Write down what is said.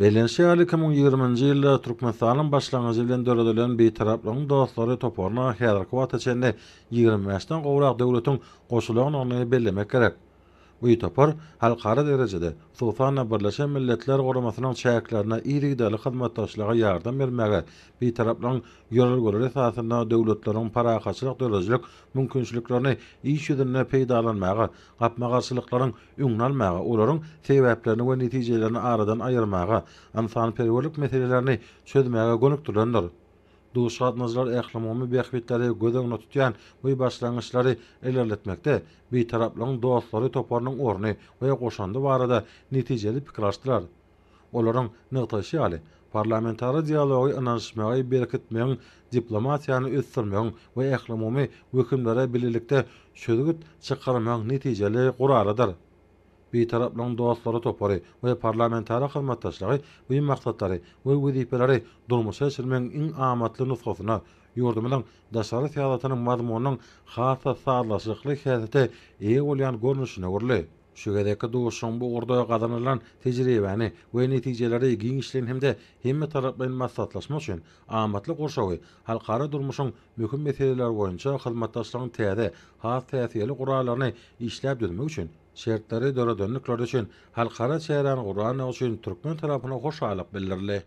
Belenşe ýaly 2020-nji ýylda Türkmenistanlyň başlangyjy bilen döredilen beýtaraplaryň dostlary toparna häzirki wagt içinde 25-den gowrak döwletiň goşulagyny bellemek gerek. Bu topar halkara derejede Suwsana Birleşen Milletler Guramasynyň çäklerine ýygy hyzmatdaşlyga ýardam bermäge, beýtaraplaryň ýolgulary esasynda döwletleriň parakaçylyk dörejilik mümkinçiliklerini iş ýüzüne peýdalanmaga, gapmagarçylyklaryň öňüne almaga, olaryň sebäplerini we netijelerini aradan aýyrmaga, ansanperwerlik meselelerini çözmäge gönükdirendir. Duşatmazlar ählimomy bähbetleri göz öňüne tutýan bu başlangyçlary ilerletmekde beýtaraplaryň dostlary toparynyň orny we goşandy barada netijeli pikir açdylar. Olaryň nyktaşy ýaly parlamentary dialogy ynanşmagy berkitmeň, diplomatiýany ösdürmeň we ählimomy hökümlere bililikde çözgüt çykarmaň netijeli gurarydyr. Beýtaraplaryň dostlary topary we parlamentary hyzmatdaşlygy bu maksatlary we wezipeleri durmuşa geçirmeň iň amatly nusgasyna ýurdumyň daşary syýasatynyň mazmunynyň hassa sağlaşykly häzete eýe bolýan görnüşine görli. Şu gedeki duşun bu urda gazanylan tejribäni we netijeleri giň işlen hemde hemme taraplaryň maslahatlaşmak üçin amatly gorşawy halkara durmuşyň möhüm meseleler boýunça hyzmatdaşlygyň täze has täsirli guralaryny işläp dökmek üçin şertleri döredönlükler üçin halkara çären guran üçin türkmen tarapyna hoşalyk bildirdi.